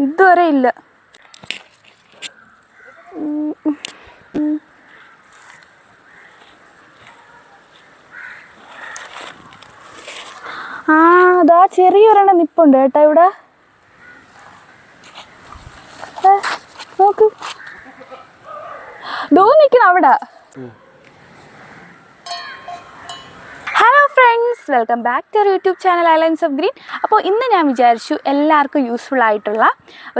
ഇതുവരെ ഇല്ല. അതാ ചെറിയൊരെണ്ണം നിപ്പുണ്ട് കേട്ടോ ഇവിടെ. നോക്ക്, ദോ നിൽക്കണം അവിടെ. Hello friends, welcome back to our YouTube channel islands of green. അപ്പോൾ ഇന്ന് ഞാൻ വിചാരിച്ചു എല്ലാവർക്കും യൂസ്ഫുൾ ആയിട്ടുള്ള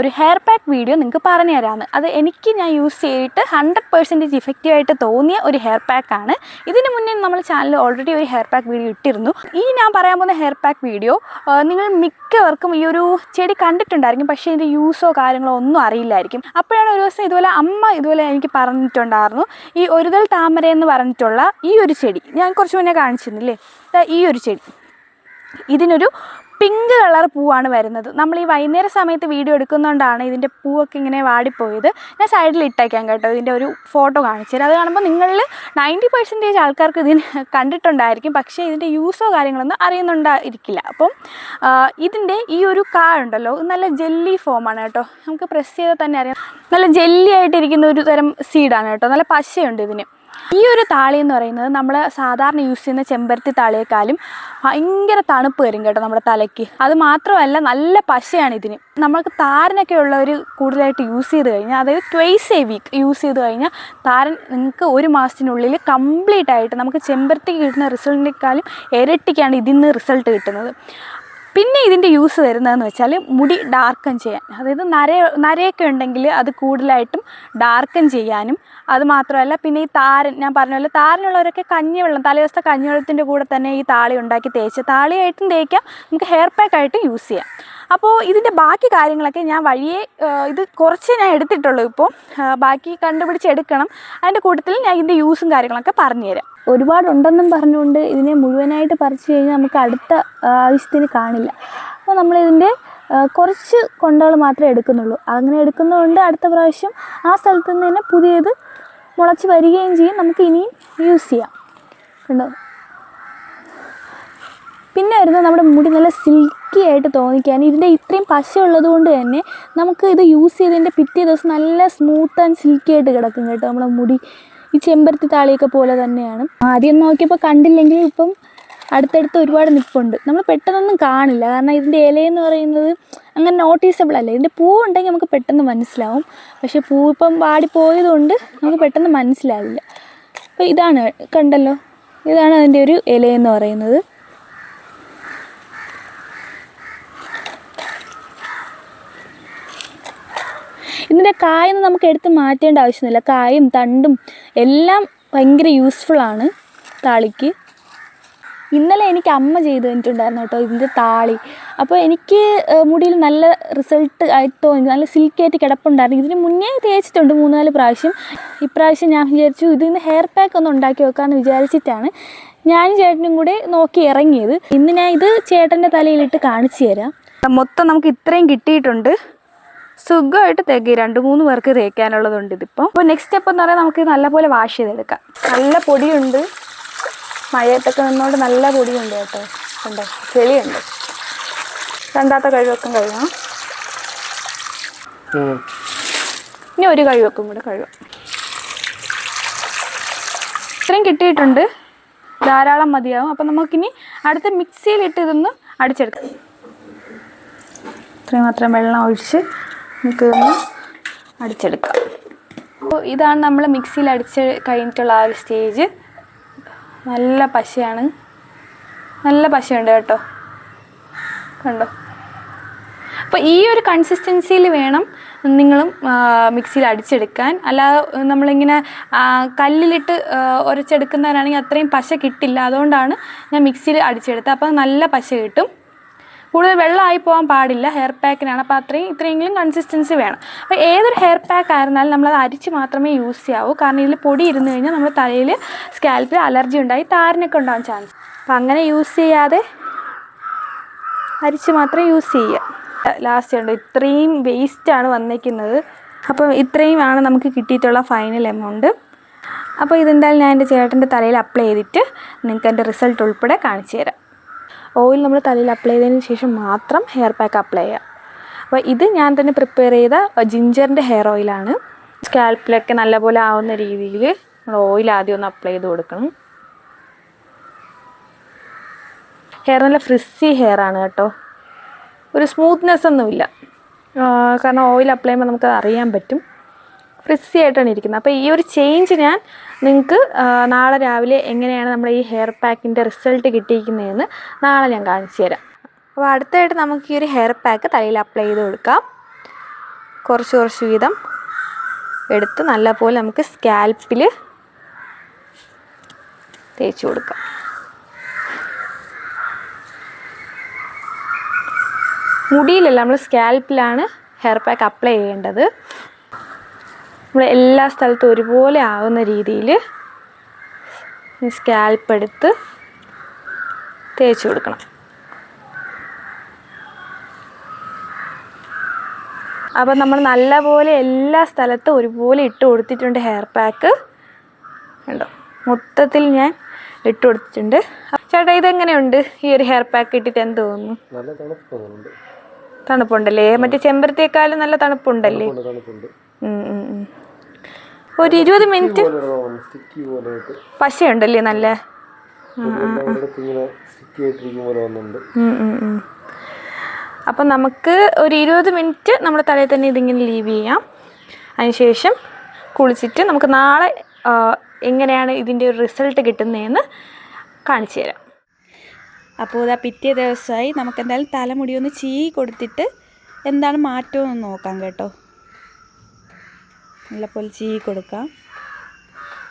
ഒരു ഹെയർ പാക്ക് വീഡിയോ നിങ്ങൾക്ക് പറഞ്ഞു തരാമെന്ന്. അത് ഞാൻ യൂസ് ചെയ്തിട്ട് 100% ഇഫക്റ്റീവായിട്ട് തോന്നിയ ഒരു ഹെയർ പാക്കാണ്. ഇതിന് മുന്നേ നമ്മൾ ചാനലിൽ ഓൾറെഡി ഒരു ഹെയർ പാക്ക് വീഡിയോ ഇട്ടിരുന്നു. ഈ ഞാൻ പറയാൻ പോകുന്ന ഹെയർ പാക്ക് വീഡിയോ നിങ്ങൾ മിക്കവർക്കും ഈ ഒരു ചെടി കണ്ടിട്ടുണ്ടായിരിക്കും, പക്ഷേ ഇതിൻ്റെ യൂസോ കാര്യങ്ങളോ ഒന്നും അറിയില്ലായിരിക്കും. അപ്പോഴാണ് ഒരു ദിവസം ഇതുപോലെ എനിക്ക് പറഞ്ഞിട്ടുണ്ടായിരുന്നു, ഈ ഒരുതൽ താമര എന്ന് പറഞ്ഞിട്ടുള്ള ഈ ഒരു ചെടി ഞാൻ കുറച്ച് മുന്നേ കാണിച്ചിരുന്നില്ലേ, ഈ ഒരു ചെടി, ഇതിനൊരു പിങ്ക് കളർ പൂവാണ് വരുന്നത്. നമ്മൾ ഈ വൈകുന്നേര സമയത്ത് വീഡിയോ എടുക്കുന്നതുകൊണ്ടാണ് ഇതിൻ്റെ പൂവൊക്കെ ഇങ്ങനെ വാടിപ്പോയത്. ഞാൻ സൈഡിൽ ഇട്ടേക്കാം കേട്ടോ, ഇതിൻ്റെ ഒരു ഫോട്ടോ കാണിച്ചു തരാം. അത് കാണുമ്പോൾ നിങ്ങളിൽ 90% ആൾക്കാർക്ക് ഇതിന് കണ്ടിട്ടുണ്ടായിരിക്കും, പക്ഷേ ഇതിൻ്റെ യൂസോ കാര്യങ്ങളൊന്നും അറിയുന്നുണ്ടായിരിക്കില്ല. അപ്പം ഇതിൻ്റെ ഈ ഒരു ഉണ്ടല്ലോ, നല്ല ജെല്ലി ഫോമാണ് കേട്ടോ. നമുക്ക് പ്രസ് ചെയ്താൽ തന്നെ അറിയാം, നല്ല ജെല്ലി ആയിട്ടിരിക്കുന്ന ഒരു തരം സീഡാണ് കേട്ടോ. നല്ല പശയുണ്ട് ഇതിന്. ഈ ഒരു താളി എന്ന് പറയുന്നത് നമ്മൾ സാധാരണ യൂസ് ചെയ്യുന്ന ചെമ്പരത്തി താളിയേക്കാളും ഭയങ്കര തണുപ്പ് വരും കേട്ടോ നമ്മുടെ തലയ്ക്ക്. അത് മാത്രമല്ല നല്ല പശയാണ് ഇതിന്. നമ്മൾക്ക് താരനൊക്കെ ഉള്ളവർ കൂടുതലായിട്ട് യൂസ് ചെയ്ത് കഴിഞ്ഞാൽ, അതായത് ട്വൈസ് എ വീക്ക് യൂസ് ചെയ്ത് കഴിഞ്ഞാൽ താരൻ നിങ്ങൾക്ക് ഒരു മാസത്തിനുള്ളിൽ കംപ്ലീറ്റ് ആയിട്ട് നമുക്ക് ചെമ്പരത്തിക്ക് കിട്ടുന്ന റിസൾട്ടിനേക്കാളും ഇരട്ടിക്കാണ് ഇതിൽ നിന്ന് റിസൾട്ട് കിട്ടുന്നത്. പിന്നെ ഇതിൻ്റെ യൂസ് വരുന്നതെന്ന് വെച്ചാൽ മുടി ഡാർക്കൻ ചെയ്യാൻ, അതായത് നരയൊക്കെ ഉണ്ടെങ്കിൽ അത് കൂടുതലായിട്ടും ഡാർക്കൻ ചെയ്യാനും, അത് മാത്രമല്ല പിന്നെ ഈ താരൻ, ഞാൻ പറഞ്ഞ പോലെ താരനുള്ളവരൊക്കെ കഞ്ഞിവെള്ളം, തലേദിവസത്തെ കഞ്ഞിവെള്ളത്തിൻ്റെ കൂടെ തന്നെ ഈ താളി ഉണ്ടാക്കി താളിയായിട്ടും തേക്കാം, നമുക്ക് ഹെയർ പാക്കായിട്ടും യൂസ് ചെയ്യാം. അപ്പോൾ ഇതിൻ്റെ ബാക്കി കാര്യങ്ങളൊക്കെ ഞാൻ ഇത് കുറച്ച് ഞാൻ എടുത്തിട്ടുള്ളൂ. ഇപ്പോൾ ബാക്കി കണ്ടുപിടിച്ചെടുക്കണം. അതിൻ്റെ കൂട്ടത്തിൽ ഞാൻ ഇതിൻ്റെ യൂസും കാര്യങ്ങളൊക്കെ പറഞ്ഞുതരാം. ഒരുപാടുണ്ടെന്നും പറഞ്ഞുകൊണ്ട് ഇതിനെ മുഴുവനായിട്ട് പറിച്ചു കഴിഞ്ഞാൽ നമുക്ക് അടുത്ത ആവശ്യത്തിന് കാണില്ല. അപ്പോൾ നമ്മളിതിൻ്റെ കുറച്ച് കൊണ്ടകൾ മാത്രമേ എടുക്കുന്നുള്ളൂ. അങ്ങനെ എടുക്കുന്നതുകൊണ്ട് അടുത്ത പ്രാവശ്യം ആ സ്ഥലത്ത് നിന്ന് തന്നെ പുതിയത് മുളച്ച് വരികയും ചെയ്യും, നമുക്ക് ഇനിയും യൂസ് ചെയ്യാം. കണ്ടോ? പിന്നെ വരുന്നത് നമ്മുടെ മുടി നല്ല സിൽക്കി ആയിട്ട് തോന്നിക്കാൻ, ഇതിൻ്റെ ഇത്രയും പശ ഉള്ളത് കൊണ്ട് തന്നെ നമുക്ക് ഇത് യൂസ് ചെയ്തതിൻ്റെ പിറ്റേ ദിവസം നല്ല സ്മൂത്ത് ആൻഡ് സിൽക്കി ആയിട്ട് കിടക്കും കേട്ടോ നമ്മുടെ മുടി. ഈ ചെമ്പരത്തി താളിയൊക്കെ പോലെ തന്നെയാണ്. ആദ്യം നോക്കിയപ്പോൾ കണ്ടില്ലെങ്കിൽ ഇപ്പം അടുത്തടുത്ത് ഒരുപാട് നിൽപ്പുണ്ട്. നമ്മൾ പെട്ടെന്നൊന്നും കാണില്ല, കാരണം ഇതിൻ്റെ ഇലയെന്ന് പറയുന്നത് അങ്ങനെ നോട്ടീസബിൾ അല്ല. ഇതിൻ്റെ പൂവുണ്ടെങ്കിൽ നമുക്ക് പെട്ടെന്ന് മനസ്സിലാവും, പക്ഷേ പൂ ഇപ്പം വാടിപ്പോയതുകൊണ്ട് നമുക്ക് പെട്ടെന്ന് മനസ്സിലാവില്ല. അപ്പോൾ ഇതാണ്, കണ്ടല്ലോ, ഇതാണ് അതിൻ്റെ ഒരു ഇലയെന്ന് പറയുന്നത്. ഇതിൻ്റെ കായൊന്നും നമുക്ക് എടുത്ത് മാറ്റേണ്ട ആവശ്യമൊന്നുമില്ല. കായും തണ്ടും എല്ലാം ഭയങ്കര യൂസ്ഫുള്ളാണ് താളിക്ക്. ഇന്നലെ എനിക്ക് അമ്മ ചെയ്ത് തന്നിട്ടുണ്ടായിരുന്നു കേട്ടോ ഇതിൻ്റെ താളി. അപ്പോൾ എനിക്ക് മുടിയിൽ നല്ല റിസൾട്ട് ആയിട്ട് തോന്നി, നല്ല സിൽക്കായിട്ട് കിടപ്പുണ്ടായിരുന്നു. ഇതിന് മുന്നേ തേച്ചിട്ടുണ്ട് 3-4 പ്രാവശ്യം. ഇപ്രാവശ്യം ഞാൻ വിചാരിച്ചു ഇതിന്ന് ഹെയർ പാക്ക് ഒന്ന് ഉണ്ടാക്കി വെക്കാമെന്ന് വിചാരിച്ചിട്ടാണ് ഞാനും ചേട്ടനും കൂടെ നോക്കി ഇറങ്ങിയത്. ഇന്ന് ഞാൻ ഇത് ചേട്ടൻ്റെ തലയിലിട്ട് കാണിച്ചു തരാം. മൊത്തം നമുക്ക് ഇത്രയും കിട്ടിയിട്ടുണ്ട്. സുഖമായിട്ട് തേക്കി 2-3 പേർക്ക് തേക്കാനുള്ളതുണ്ട് ഇതിപ്പോൾ. അപ്പോൾ നെക്സ്റ്റ് സ്റ്റെപ്പ് എന്ന് പറയാൻ നമുക്ക് നല്ലപോലെ വാഷ് ചെയ്തെടുക്കാം. നല്ല പൊടിയുണ്ട്, മഴയത്തൊക്കെ നിന്നുകൊണ്ട് നല്ല പൊടിയുണ്ട് കേട്ടോ. കണ്ടോ, ചെളിയുണ്ട്. രണ്ടാമത്തെ കഴിവൊക്കെ കഴുകാം. ഇനി ഒരു കഴിവൊക്കെ കൂടെ കഴുകാം. ഇത്രയും കിട്ടിയിട്ടുണ്ട്, ധാരാളം മതിയാവും. അപ്പം നമുക്കിനി അടുത്ത മിക്സിയിലിട്ട് ഇതൊന്ന് അടിച്ചെടുക്കാം. ഇത്രയും മാത്രം വെള്ളം ഒഴിച്ച് നമുക്കിതൊന്ന് അടിച്ചെടുക്കാം. അപ്പോൾ ഇതാണ് നമ്മൾ മിക്സിയിൽ അടിച്ച് കഴിഞ്ഞിട്ടുള്ള ആ ഒരു സ്റ്റേജ്. നല്ല പശയാണ്, നല്ല പശയുണ്ട് കേട്ടോ, കണ്ടോ. അപ്പോൾ ഈ ഒരു കൺസിസ്റ്റൻസിയിൽ വേണം നിങ്ങളും മിക്സിയിൽ അടിച്ചെടുക്കാൻ. അല്ലാതെ നമ്മളിങ്ങനെ കല്ലിലിട്ട് ഉരച്ചെടുക്കുന്നവരാണെങ്കിൽ അത്രയും പശ കിട്ടില്ല. അതുകൊണ്ടാണ് ഞാൻ മിക്സിയിൽ അടിച്ചെടുത്തത്. അപ്പോൾ നല്ല പശ കിട്ടും. കൂടുതൽ വെള്ളമായി പോകാൻ പാടില്ല ഹെയർ പാക്കിനാണ്. അപ്പോൾ ഇത്രയെങ്കിലും കൺസിസ്റ്റൻസി വേണം. അപ്പോൾ ഏതൊരു ഹെയർ പാക്ക് ആയിരുന്നാലും നമ്മളത് അരിച്ച് മാത്രമേ യൂസ് ചെയ്യാവൂ. കാരണം ഇതിൽ പൊടി ഇരുന്ന് കഴിഞ്ഞാൽ നമ്മുടെ തലയിൽ സ്കാൽപ്പിൽ അലർജി ഉണ്ടായി താരനൊക്കെ ഉണ്ടാകാൻ ചാൻസ്. അപ്പോൾ അങ്ങനെ യൂസ് ചെയ്യാതെ അരിച്ച് മാത്രം യൂസ് ചെയ്യുക. ലാസ്റ്റ് ഉണ്ട് ഇത്രയും വേസ്റ്റാണ് വന്നിരിക്കുന്നത്. അപ്പോൾ ഇത്രയുമാണ് നമുക്ക് കിട്ടിയിട്ടുള്ള ഫൈനൽ എമൗണ്ട്. അപ്പോൾ ഇതെന്തായാലും ഞാൻ എൻ്റെ ചേട്ടൻ്റെ തലയിൽ അപ്ലൈ ചെയ്തിട്ട് നിങ്ങൾക്ക് എൻ്റെ റിസൾട്ട് ഉൾപ്പെടെ കാണിച്ചു തരാം. ഓയിൽ നമ്മൾ തലയിൽ അപ്ലൈ ചെയ്തതിന് ശേഷം മാത്രം ഹെയർ പാക്ക് അപ്ലൈ ചെയ്യുക. അപ്പോൾ ഇത് ഞാൻ തന്നെ പ്രിപ്പയർ ചെയ്ത ജിഞ്ചറിൻ്റെ ഹെയർ ഓയിലാണ്. സ്കാൽപ്പിലൊക്കെ നല്ലപോലെ ആവുന്ന രീതിയിൽ നമ്മൾ ഓയിൽ ആദ്യം ഒന്ന് അപ്ലൈ ചെയ്ത് കൊടുക്കണം. ഹെയർ നല്ല ഫ്രിസ്സി ഹെയർ ആണ് കേട്ടോ, ഒരു സ്മൂത്ത്നെസ് ഒന്നുമില്ല. കാരണം ഓയിൽ അപ്ലൈ ചെയ്യുമ്പോൾ നമുക്കത് അറിയാൻ പറ്റും, ഫ്രിസ്സി ആയിട്ടാണ് ഇരിക്കുന്നത്. അപ്പോൾ ഈ ഒരു ചേഞ്ച് ഞാൻ നിങ്ങൾക്ക് നാളെ രാവിലെ എങ്ങനെയാണ് നമ്മുടെ ഈ ഹെയർ പാക്കിൻ്റെ റിസൾട്ട് കിട്ടിയിരിക്കുന്നതെന്ന് നാളെ ഞാൻ കാണിച്ചു തരാം. അപ്പോൾ അടുത്തായിട്ട് നമുക്ക് ഈ ഒരു ഹെയർ പാക്ക് തലയിൽ അപ്ലൈ ചെയ്ത് കൊടുക്കാം. കുറച്ച് കുറച്ച് വീതം എടുത്ത് നല്ലപോലെ നമുക്ക് സ്കാൽപ്പിൽ തേച്ച് കൊടുക്കാം. മുടിയിലല്ല, നമ്മൾ സ്കാൽപ്പിലാണ് ഹെയർ പാക്ക് അപ്ലൈ ചെയ്യേണ്ടത്. നമ്മൾ എല്ലാ സ്ഥലത്തും ഒരുപോലെ ആവുന്ന രീതിയിൽ സ്കാൽപ്പ് എടുത്ത് തേച്ച് കൊടുക്കണം. അപ്പോൾ നമ്മൾ നല്ലപോലെ എല്ലാ സ്ഥലത്തും ഒരുപോലെ ഇട്ട് കൊടുത്തിട്ടുണ്ട് ഹെയർ പാക്ക്. കണ്ടോ, മൊത്തത്തിൽ ഞാൻ ഇട്ട് കൊടുത്തിട്ടുണ്ട്. ചേട്ടാ, ഇതെങ്ങനെയുണ്ട്? ഈ ഒരു ഹെയർ പാക്ക് ഇട്ടിട്ട് എന്ത് തോന്നുന്നു? തണുപ്പുണ്ടല്ലേ? മറ്റേ ചെമ്പരത്തിയേക്കാളും നല്ല തണുപ്പുണ്ടല്ലേ? ഒരു 20 മിനിറ്റ് പശയുണ്ടല്ലേ നല്ല. അപ്പം നമുക്ക് ഒരു 20 മിനിറ്റ് നമ്മുടെ തലയിൽ തന്നെ ഇതിങ്ങനെ ലീവ് ചെയ്യാം. അതിനുശേഷം കുളിച്ചിട്ട് നമുക്ക് നാളെ എങ്ങനെയാണ് ഇതിൻ്റെ ഒരു റിസൾട്ട് കിട്ടുന്നതെന്ന് കാണിച്ചു തരാം. അപ്പോൾ ഇതാ പിറ്റേ ദിവസമായി. നമുക്ക് എന്തായാലും തലമുടി ഒന്ന് ചീകി കൊടുത്തിട്ട് എന്താണ് മാറ്റമെന്ന് നോക്കാം കേട്ടോ. നല്ലപോലെ ചീകി കൊടുക്കാം.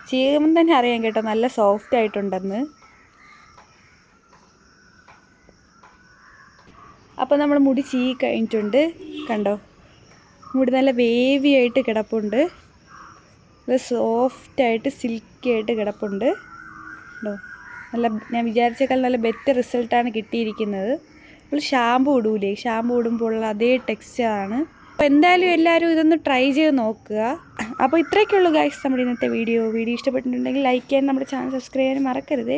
ചീകുമ്പം തന്നെ അറിയാം കേട്ടോ, നല്ല സോഫ്റ്റ് ആയിട്ടുണ്ടെന്ന്. അപ്പോൾ നമ്മൾ മുടി ചീകി കഴിഞ്ഞിട്ടുണ്ട്. കണ്ടോ, മുടി നല്ല വേവി ആയിട്ട് കിടപ്പുണ്ട്, നല്ല സോഫ്റ്റായിട്ട് സിൽക്കി ആയിട്ട് കിടപ്പുണ്ട്. കേട്ടോ, നല്ല ഞാൻ വിചാരിച്ചേക്കാൾ നല്ല ബെറ്റർ റിസൾട്ടാണ് കിട്ടിയിരിക്കുന്നത്. നമ്മൾ ഷാമ്പു ഇടൂലേ, ഷാമ്പു ഇടുമ്പോൾ ഉള്ള അതേ ടെക്സ്ചറാണ്. അപ്പോൾ എന്തായാലും എല്ലാവരും ഇതൊന്ന് ട്രൈ ചെയ്ത് നോക്കുക. അപ്പോൾ ഇത്രയൊക്കെയുള്ളൂ ഗൈസ് നമ്മുടെ ഇന്നത്തെ വീഡിയോ ഇഷ്ടപ്പെട്ടിട്ടുണ്ടെങ്കിൽ ലൈക്ക് ചെയ്യാൻ, നമ്മുടെ ചാനൽ സബ്സ്ക്രൈബ് ചെയ്യാൻ മറക്കരുത്.